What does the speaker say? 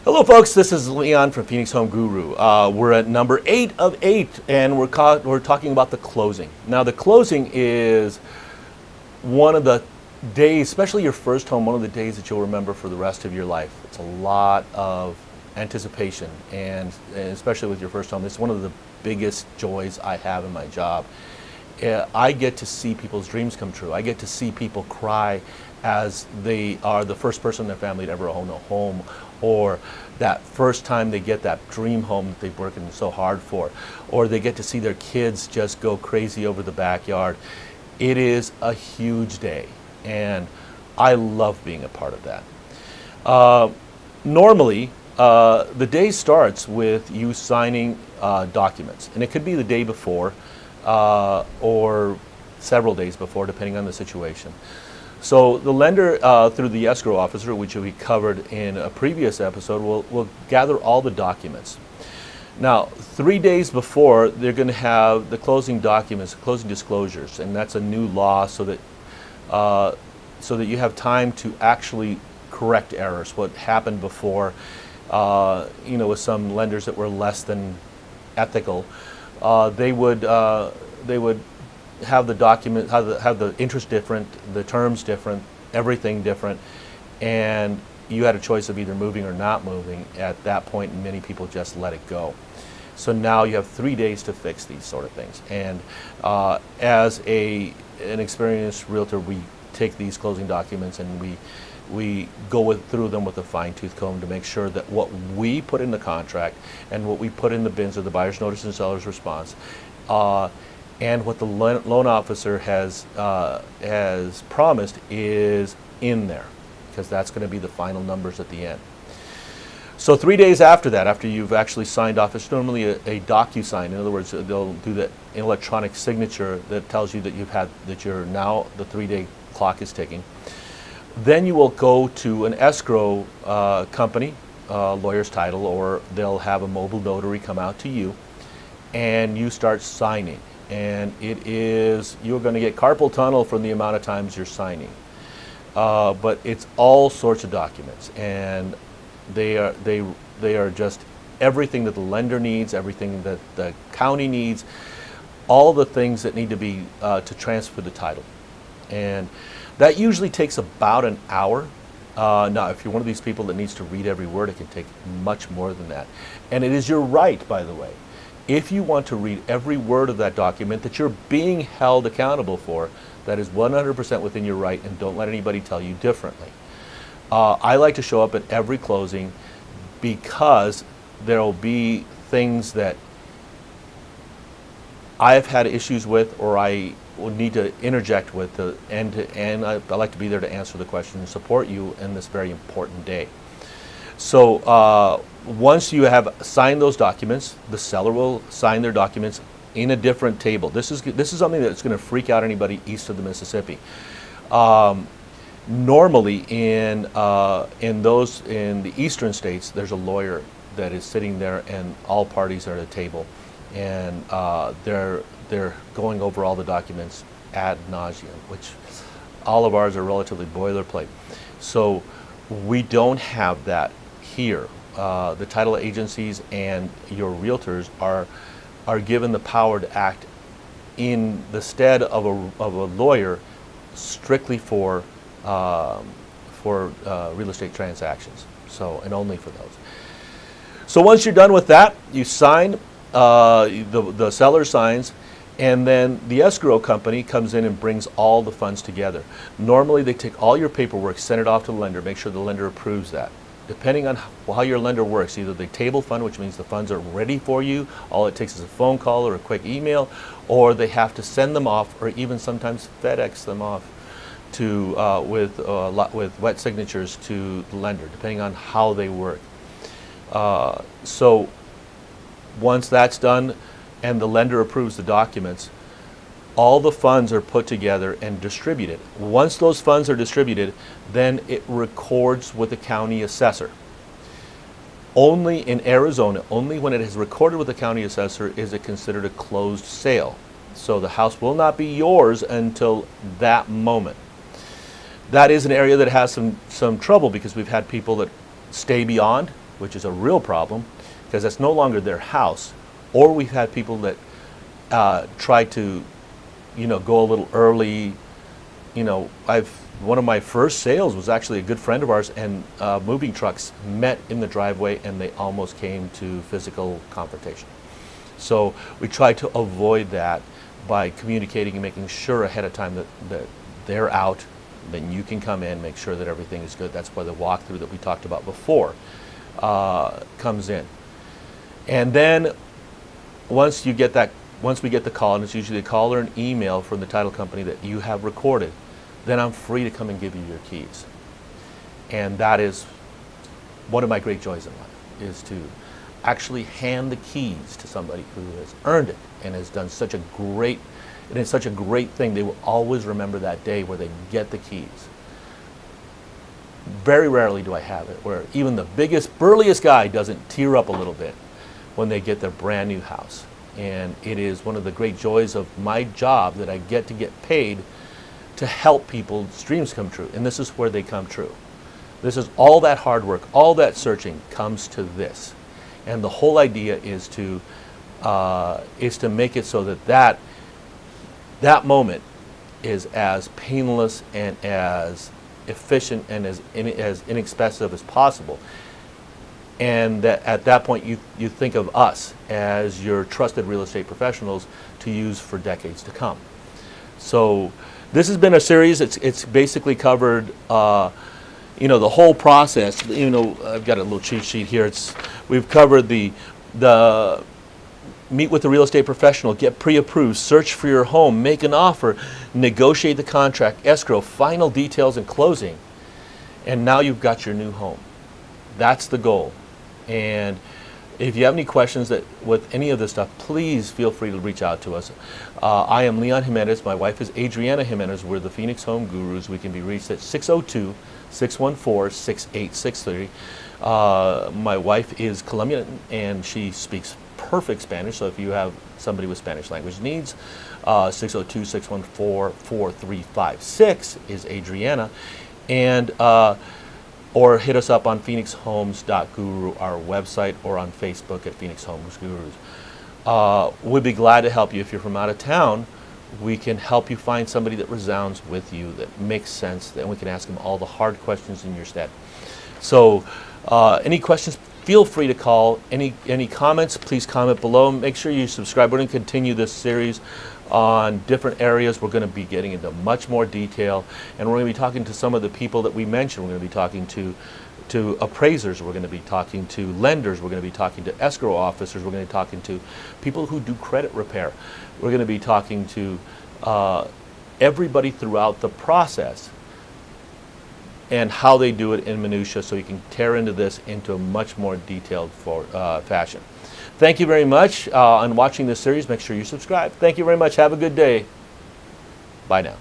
Hello, folks. This is Leon from Phoenix Home Guru. We're at number 8 of 8, and we're talking about the closing. Now, the closing is one of the days, especially your first home, one of the days that you'll remember for the rest of your life. It's a lot of anticipation, and especially with your first home, it's one of the biggest joys I have in my job. I get to see people's dreams come true. I get to see people cry as they are the first person in their family to ever own a home, or that first time they get that dream home that they've worked so hard for, or they get to see their kids just go crazy over the backyard. It is a huge day, and I love being a part of that. Normally, the day starts with you signing documents, and it could be the day before or several days before, depending on the situation. So the lender, through the escrow officer, which we covered in a previous episode, will gather all the documents. Now, 3 days before, they're going to have the closing documents, closing disclosures, and that's a new law so that you have time to actually correct errors. What happened before, with some lenders that were less than ethical, they would have the document, have the interest different, the terms different, everything different, and you had a choice of either moving or not moving at that point, and many people just let it go. So now you have 3 days to fix these sort of things. And as an experienced realtor, we take these closing documents and we go through them with a fine-tooth comb to make sure that what we put in the contract and what we put in the bins of the buyer's notice and seller's response, and what the loan officer has promised is in there, because that's going to be the final numbers at the end. So 3 days after that, after you've actually signed off, it's normally a DocuSign. In other words, they'll do that electronic signature that tells you that you're now, the 3-day clock is ticking. Then you will go to an escrow company, lawyer's title, or they'll have a mobile notary come out to you, and you start signing. And you're going to get carpal tunnel from the amount of times you're signing. But it's all sorts of documents, and they are just everything that the lender needs, everything that the county needs, all the things that need to be to transfer the title. And that usually takes about an hour. Now, if you're one of these people that needs to read every word, it can take much more than that. And it is your right, by the way, if you want to read every word of that document that you're being held accountable for, that is 100% within your right, and don't let anybody tell you differently. I like to show up at every closing because there will be things that I've had issues with, or I will need to interject with, and I like to be there to answer the question and support you in this very important day. So once you have signed those documents, the seller will sign their documents in a different table. This is something that's going to freak out anybody east of the Mississippi. Normally in the eastern states, there's a lawyer that is sitting there, and all parties are at a table, and they're going over all the documents ad nauseum, which all of ours are relatively boilerplate. So we don't have that here. The title agencies and your realtors are given the power to act in the stead of a lawyer, strictly for real estate transactions. So, and only for those. So once you're done with that, you sign. The seller signs, and then the escrow company comes in and brings all the funds together. Normally, they take all your paperwork, send it off to the lender, make sure the lender approves that. Depending on how your lender works, either they table fund, which means the funds are ready for you, all it takes is a phone call or a quick email, or they have to send them off, or even sometimes FedEx them off to with wet signatures to the lender, depending on how they work. So once that's done and the lender approves the documents, all the funds are put together and distributed. Once those funds are distributed, then it records with the county assessor. Only in Arizona, only when it is recorded with the county assessor is it considered a closed sale. So the house will not be yours until that moment. That is an area that has some trouble, because we've had people that stay beyond which is a real problem because that's no longer their house. Or we've had people that try to, go a little early. One of my first sales was actually a good friend of ours, and moving trucks met in the driveway and they almost came to physical confrontation. So we try to avoid that by communicating and making sure ahead of time that they're out, then you can come in, make sure that everything is good. That's why the walkthrough that we talked about before comes in. And then once we get the call, and it's usually a call or an email from the title company that you have recorded, then I'm free to come and give you your keys. And that is one of my great joys in life, is to actually hand the keys to somebody who has earned it and has done such a great, and it's such a great thing. They will always remember that day where they get the keys. Very rarely do I have it where even the biggest, burliest guy doesn't tear up a little bit when they get their brand new house. And it is one of the great joys of my job that I get paid to help people's dreams come true. And this is where they come true. This is all that hard work, all that searching comes to this. And the whole idea is to make it so that moment is as painless and as efficient and as inexpensive as possible. And that at that point you think of us as your trusted real estate professionals to use for decades to come. So this has been a series. It's basically covered the whole process. I've got a little cheat sheet here. We've covered the meet with the real estate professional, get pre-approved, search for your home, make an offer, negotiate the contract, escrow, final details, and closing. And now you've got your new home. That's the goal. And if you have any questions with any of this stuff, please feel free to reach out to us. I am Leon Jimenez. My wife is Adriana Jimenez. We're the Phoenix Home Gurus. We can be reached at 602-614-6863. My wife is Colombian and she speaks perfect Spanish. So if you have somebody with Spanish language needs, 602-614-4356 is Adriana. And or hit us up on phoenixhomes.guru, our website, or on Facebook at Phoenix Homes Gurus. We'd be glad to help you. If you're from out of town, we can help you find somebody that resounds with you, that makes sense, and we can ask them all the hard questions in your stead. So any questions, feel free to call. Any comments, please comment below. Make sure you subscribe. We're going to continue this series on different areas. We're going to be getting into much more detail, and we're going to be talking to some of the people that we mentioned. We're going to be talking to appraisers, we're going to be talking to lenders, we're going to be talking to escrow officers, we're going to be talking to people who do credit repair. We're going to be talking to everybody throughout the process and how they do it in minutia, so you can tear into this into a much more detailed fashion. Thank you very much on watching this series. Make sure you subscribe. Thank you very much. Have a good day. Bye now.